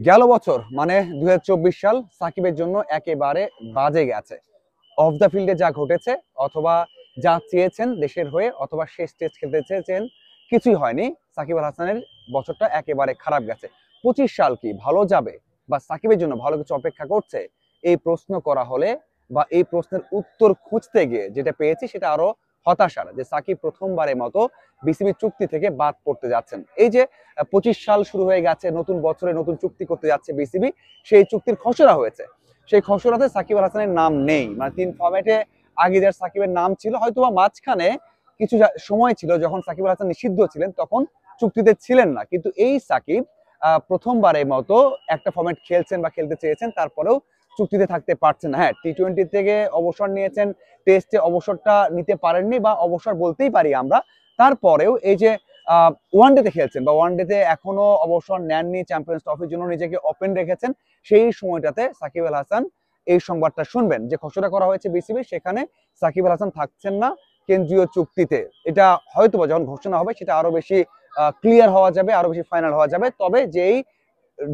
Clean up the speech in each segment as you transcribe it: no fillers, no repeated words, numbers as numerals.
গেল বছর মানে 2024 সাল সাকিবের জন্য একেবারে বাজে গেছে। অফ দ্য ফিল্ডে যা ঘটেছে, অথবা যা চেয়েছেন দেশের হয়ে, অথবা শেষ টেস্ট খেলতে চেয়েছেন, কিছুই হয়নি। সাকিব আল হাসানের বছরটা একেবারে খারাপ গেছে। 25 সাল কি ভালো যাবে, বা সাকিবের জন্য ভালো কিছু অপেক্ষা করছে, এই প্রশ্ন করা হলে বা এই প্রশ্নের উত্তর খুঁজতে গিয়ে যেটা পেয়েছি সেটা আরো হতাশার, যে সাকিব প্রথমবারের মতো বিসিবি চুক্তি থেকে বাদ পড়তে যাচ্ছেন। এই যে 25 সাল শুরু হয়ে গেছে, নতুন বছরে নতুন চুক্তি করতে যাচ্ছে বিসিবি, সেই চুক্তির খসড়া হয়েছে, সেই খসড়াতে সাকিব আল হাসানের নাম নেই। মানে 3 ফরম্যাটে আগে যার সাকিবের নাম ছিল, হয়তোবা মাঝখানে কিছু সময় ছিল যখন সাকিব আল হাসান নিষিদ্ধ ছিলেন, তখন চুক্তিতে ছিলেন না। কিন্তু এই সাকিব প্রথমবারের মতো একটা ফরম্যাট খেলছেন বা খেলতে চেয়েছেন, তারপরেও চুক্তিতে থাকতে পারছেন না। হ্যাঁ, টি-20 থেকে অবসর নিয়েছেন, টেস্টে অবসরটা নিতে পারেননি, বা অবসর বলতেই পারি আমরা। তারপরেও এই যে ওয়ানডেতে খেলছেন, বা ওয়ানডেতে এখনো অবসর নেননি, চ্যাম্পিয়ন্স ট্রফির জন্য নিজেকে ওপেন রেখেছেন, সেই সময়টাতে সাকিব আল হাসান এই সংবাদটা শুনবেন যে ঘোষণা করা হয়েছে বিসিবি, সেখানে সাকিব আল হাসান থাকছেন না কেন্দ্রীয় চুক্তিতে। এটা হয়তো যখন ঘোষণা হবে সেটা আরো বেশি ক্লিয়ার হওয়া যাবে, আরো বেশি ফাইনাল হওয়া যাবে। তবে যেই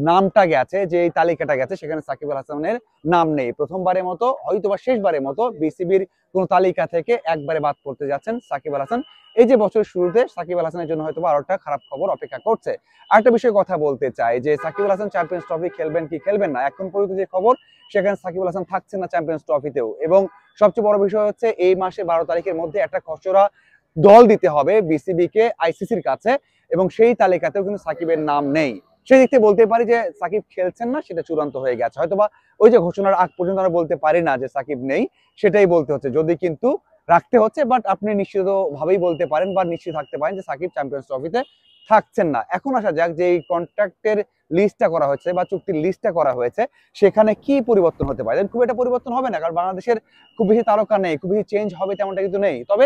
নামটা গেছে, যে তালিকাটা গেছে, সেখানে সাকিব আল হাসানের নাম নেই। প্রথমবারের মতো, হয়তোবা শেষবারের মতো বিসিবির কোন তালিকা থেকে একবারে বাদ পড়তে যাচ্ছেন সাকিব আল হাসান। এই যে বছরের শুরুতে সাকিব আল হাসানের জন্য হয়তোবা আরো একটা খারাপ খবর অপেক্ষা করছে। আরেকটা বিষয়ে কথা বলতে চাই, যে সাকিব আল হাসান চ্যাম্পিয়ন্স ট্রফি খেলবেন কি খেলবেন না, এখন পর্যন্ত যে খবর, সেখানে সাকিব আল হাসান থাকছেন না চ্যাম্পিয়ন্স ট্রফিতেও। এবং সবচেয়ে বড় বিষয় হচ্ছে, এই মাসে 12 তারিখের মধ্যে একটা খসড়া দল দিতে হবে বিসিবি কে আইসিসির কাছে, এবং সেই তালিকাতেও কিন্তু সাকিবের নাম নেই। সেই দিক থেকে বলতে পারি যে সাকিব খেলছেন না, সেটা চূড়ান্ত হয়ে গেছে। হয়তোবা ওই যে ঘোষণার আগ পর্যন্ত আমরা বলতে পারি না যে সাকিব নেই, সেটাই বলতে হচ্ছে, যদি কিন্তু রাখতে হচ্ছে। বাট আপনি নিশ্চিত ভাবেই বলতে পারেন বা নিশ্চিত থাকতে পারেন যে সাকিব চ্যাম্পিয়ন্স ট্রফিতে থাকছেন না। এখন আসা যাক যে এই কন্ট্রাক্টের লিস্টটা করা হয়েছে বা চুক্তির লিস্টটা করা হয়েছে, সেখানে কি পরিবর্তন হতে পারে। খুব একটা পরিবর্তন হবে না, কারণ বাংলাদেশের খুব বেশি তারকা নেই, খুব বেশি চেঞ্জ হবে তেমনটা কিন্তু নেই। তবে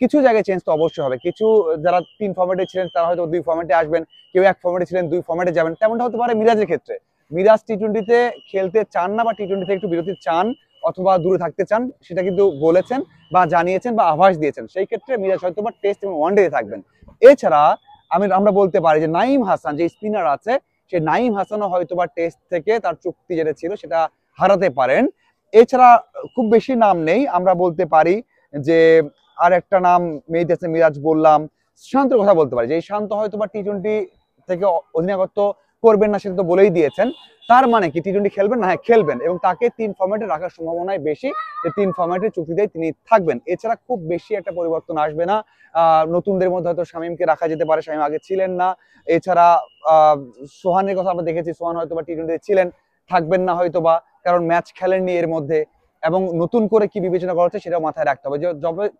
কিছু জায়গায় চেঞ্জ তো অবশ্যই হবে। কিছু যারা 3 ফরম্যাটে ছিলেন তারা হয়তো 2 ফরম্যাটে আসবেন, কেউ 1 ফরম্যাটে ছিলেন 2 ফরম্যাটে যাবেন, তেমনটা হতে পারে মিরাজের ক্ষেত্রে। মিরাজ টি-20তে খেলতে চান না, বা টি-20 থেকে একটু বিরতি চান, অথবা দূরে থাকতে চান, সেটা কিন্তু বলেছেন বা জানিয়েছেন বা আভাস দিয়েছেন। সেই ক্ষেত্রে মিরাজ হয়তো বা টেস্ট এবং ওয়ানডে থাকবেন। এছাড়া আমরা বলতে পারি যে নাইম হাসান যে স্পিনার আছে, সেই নাইম হাসানও হয়তো বা টেস্ট থেকে তার চুক্তি যেটা ছিল সেটা হারাতে পারেন। এছাড়া খুব বেশি নাম নেই। আমরা বলতে পারি যে আর একটা নাম মেহেদী হাসান মিরাজ বললাম, শান্তর কথা বলতে পারি, যে শান্ত হয়তো বা টি-20 থেকে অধিনায়কত্ব করবেন না, সেটা তো বলেই দিয়েছেন। তার মানে কি টি-20 খেলবেন না? হ্যাঁ, খেলবেন, এবং তাকে 3 ফরম্যাটে রাখার সম্ভাবনাই বেশি, যে 3 ফরম্যাটের চুক্তিতে তিনি থাকবেন। এছাড়া খুব বেশি একটা পরিবর্তন আসবে না। নতুনদের মধ্যে হয়তো শামীমকে রাখা যেতে পারে, শামীম আগে ছিলেন না। এছাড়া আহ সোহানের কথা আমরা দেখেছি, সোহান হয়তো বা টি-20 ছিলেন, থাকবেন না হয়তোবা, কারণ ম্যাচ খেলেননি এর মধ্যে। এবং নতুন করে কি বিবেচনা করা হচ্ছে সেটাও মাথায় রাখতে হবে।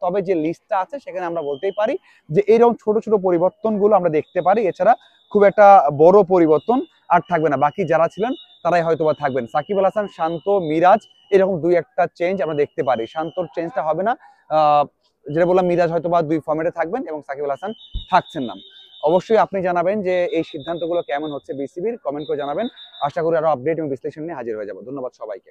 তবে যে লিস্টটা আছে সেখানে আমরা বলতেই পারি যে এরকম ছোট ছোট পরিবর্তনগুলো আমরা দেখতে পারি। এছাড়া খুব একটা বড় পরিবর্তন আর থাকবে না। বাকি যারা ছিলেন তারাই হয়তোবা থাকবেন। সাকিব আল হাসান, শান্ত, মিরাজ, এরকম 2-1টা চেঞ্জ আমরা দেখতে পারি। শান্তর চেঞ্জটা হবে না। যেটা বললাম, মিরাজ হয়তোবা 2 ফরম্যাটে থাকবেন এবং সাকিব আল হাসান থাকছেন না। অবশ্যই আপনি জানাবেন যে এই সিদ্ধান্তগুলো কেমন হচ্ছে বিসিবির, কমেন্ট করে জানাবেন। আশা করি আরো আপডেট এবং বিশ্লেষণ নিয়ে হাজির হয়ে যাব। ধন্যবাদ সবাইকে।